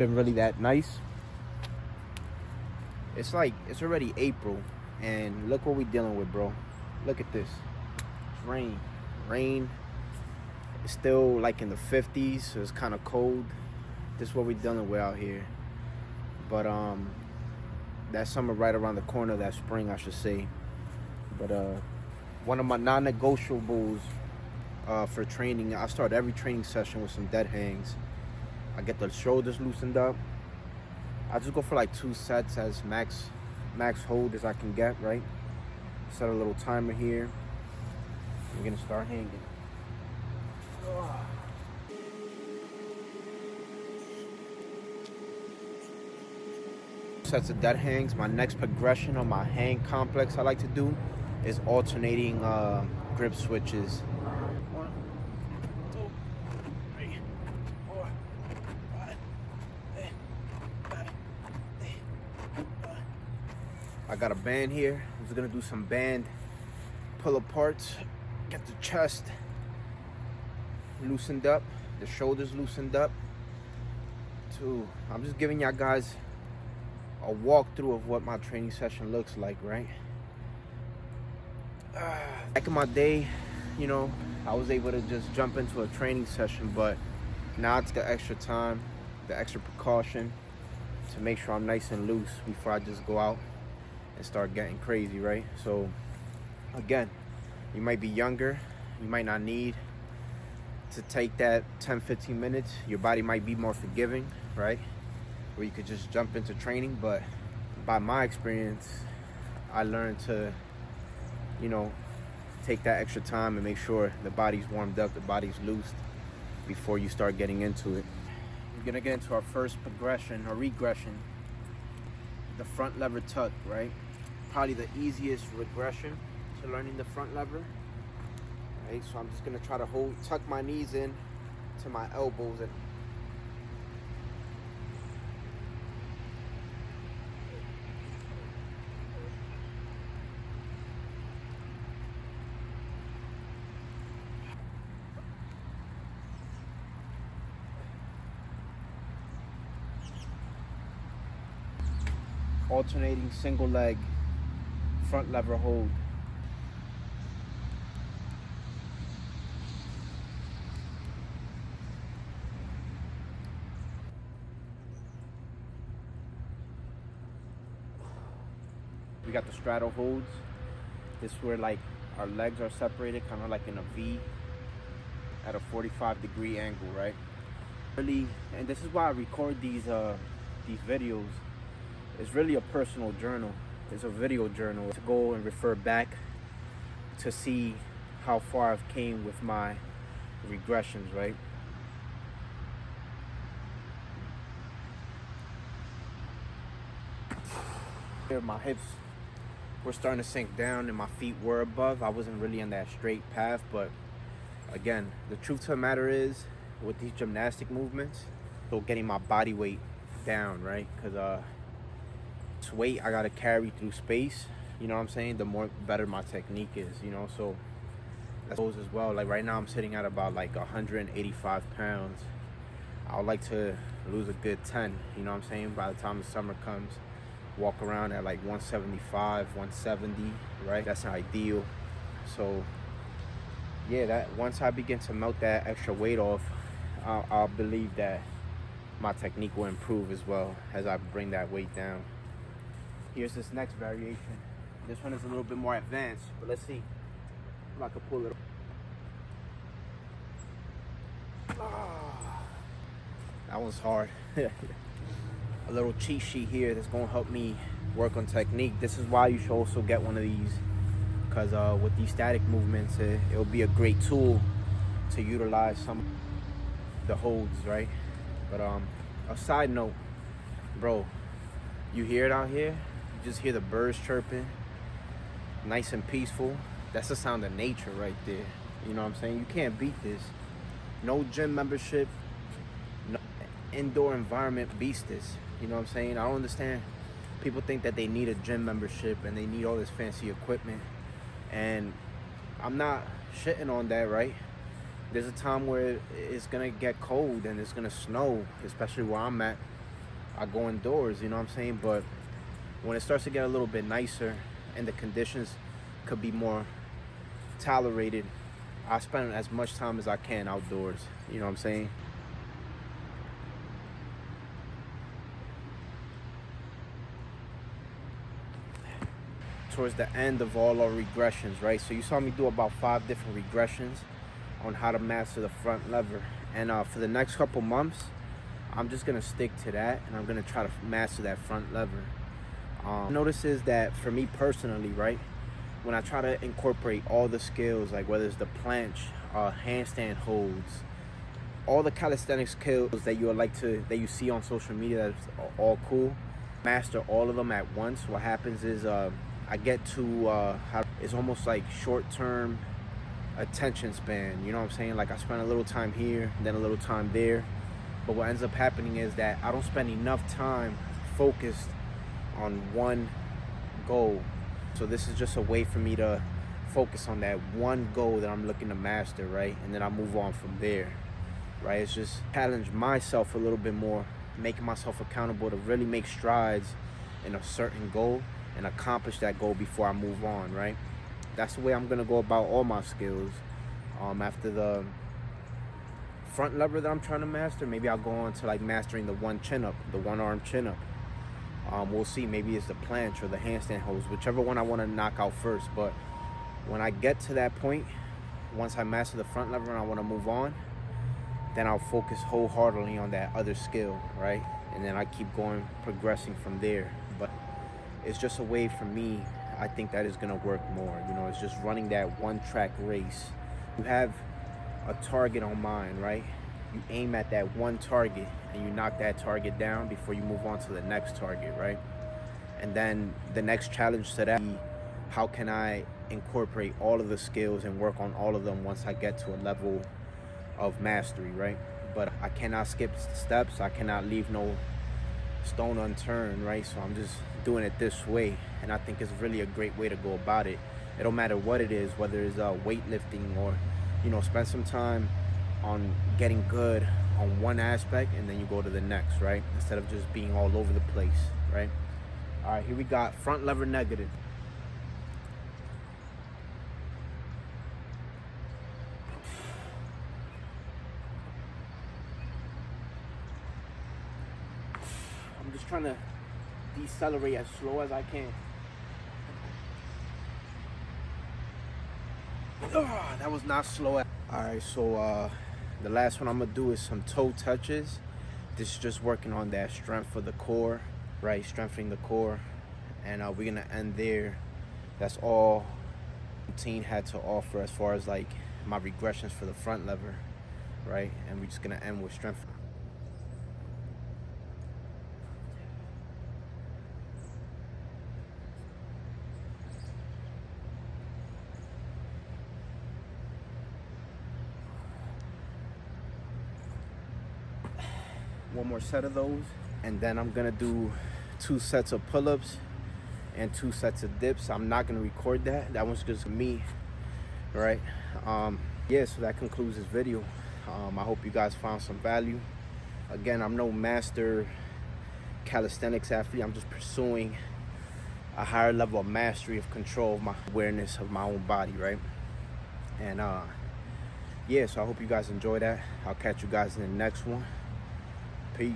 been really that nice. It's like it's already April and look what we're dealing with, bro. Look at this. It's rain. It's still like in the 50s, so it's kind of cold. This is what we're dealing with out here. But that summer right around the corner, that spring I should say. But one of my non-negotiables for training, I start every training session with some dead hangs. I get the shoulders loosened up. I just go for like 2 sets as max hold as I can get, right? Set a little timer here. We're gonna start hanging. Sets of dead hangs. My next progression on my hang complex I like to do is alternating grip switches. 1, 2, 3, 4, 5, 6, 7. I got a band here. I'm just gonna do some band pull aparts. Get the chest loosened up, the shoulders loosened up. I'm just giving y'all guys a walkthrough of what my training session looks like, right? Back in my day, you know, I was able to just jump into a training session, but now it's the extra time, the extra precaution to make sure I'm nice and loose before I just go out and start getting crazy, right? So again, you might be younger, you might not need to take that 10-15 minutes. Your body might be more forgiving, right? Where you could just jump into training. But by my experience, I learned to, you know, take that extra time and make sure the body's warmed up, the body's loosed before you start getting into it. We're gonna get into our first progression or regression, the front lever tuck, right? Probably the easiest regression to learning the front lever. Right, so I'm just gonna try to tuck my knees in to my elbows and alternating single leg front lever hold. We got the straddle holds. This is where like our legs are separated, kind of like in a V at a 45-degree angle, right? Really, and this is why I record these videos. It's really a personal journal. It's a video journal to go and refer back to see how far I've came with my regressions, right? Here, my hips were starting to sink down and my feet were above. I wasn't really on that straight path, but again, the truth to the matter is, with these gymnastic movements, so getting my body weight down, right? Because this weight I gotta carry through space, you know what I'm saying? The more better my technique is, you know. So that goes as well. Like right now I'm sitting at about like 185 pounds. I would like to lose a good 10, you know what I'm saying? By the time the summer comes, walk around at like 175, 170, right? That's ideal. So yeah, that once I begin to melt that extra weight off, I'll believe that my technique will improve as well as I bring that weight down. Here's this next variation. This one is a little bit more advanced, but let's see if I can pull it. That one's hard. A little cheat sheet here that's gonna help me work on technique. This is why you should also get one of these, because with these static movements, it'll be a great tool to utilize some of the holds, right? But a side note, bro, you hear it out here? You just hear the birds chirping, nice and peaceful. That's the sound of nature right there. You know what I'm saying? You can't beat this. No gym membership, no indoor environment beats this. You know what I'm saying? I don't understand. People think that they need a gym membership and they need all this fancy equipment. And I'm not shitting on that, right? There's a time where it's gonna get cold and it's gonna snow, especially where I'm at. I go indoors, you know what I'm saying? But when it starts to get a little bit nicer and the conditions could be more tolerated, I spend as much time as I can outdoors, you know what I'm saying? Towards the end of all our regressions, right? So you saw me do about 5 different regressions on how to master the front lever. And for the next couple months, I'm just gonna stick to that, and I'm gonna try to master that front lever. Notices that for me personally, right, when I try to incorporate all the skills, like whether it's the planche, handstand holds, all the calisthenics skills that you see on social media, that's all cool, master all of them at once. What happens is I get to it's almost like short-term attention span, you know what I'm saying? Like I spend a little time here, then a little time there, but what ends up happening is that I don't spend enough time focused on one goal. So this is just a way for me to focus on that one goal that I'm looking to master, right? And then I move on from there, right? It's just challenge myself a little bit more, making myself accountable to really make strides in a certain goal and accomplish that goal before I move on, right? That's the way I'm gonna go about all my skills. After the front lever that I'm trying to master, maybe I'll go on to like mastering the one chin up, the one arm chin up. We'll see, maybe it's the planche or the handstand holds, whichever one I want to knock out first. But when I get to that point, once I master the front lever and I want to move on, then I'll focus wholeheartedly on that other skill, right? And then I keep going, progressing from there. But it's just a way for me, I think that is going to work more. You know, it's just running that one track race. You have a target on mind, right? You aim at that one target and you knock that target down before you move on to the next target, right? And then the next challenge to that, how can I incorporate all of the skills and work on all of them once I get to a level of mastery, right? But I cannot skip steps. I cannot leave no stone unturned, right? So I'm just doing it this way, and I think it's really a great way to go about it. It don't matter what it is, whether it's weightlifting or, you know, spend some time on getting good on one aspect and then you go to the next, right? Instead of just being all over the place, right? All right, here we got front lever negative. I'm just trying to decelerate as slow as I can. That was not slow. All right, so the last one I'm gonna do is some toe touches. This is just working on that strength for the core, right? Strengthening the core, and we're gonna end there. That's all routine had to offer as far as like my regressions for the front lever, right? And we're just gonna end with strength. One more set of those, and then I'm gonna do 2 sets of pull-ups and 2 sets of dips. I'm not gonna record that. That one's just me, right? Yeah, so that concludes this video. I hope you guys found some value. Again, I'm no master calisthenics athlete. I'm just pursuing a higher level of mastery, of control of my awareness of my own body, right? And yeah, so I hope you guys enjoy that. I'll catch you guys in the next one. Peace.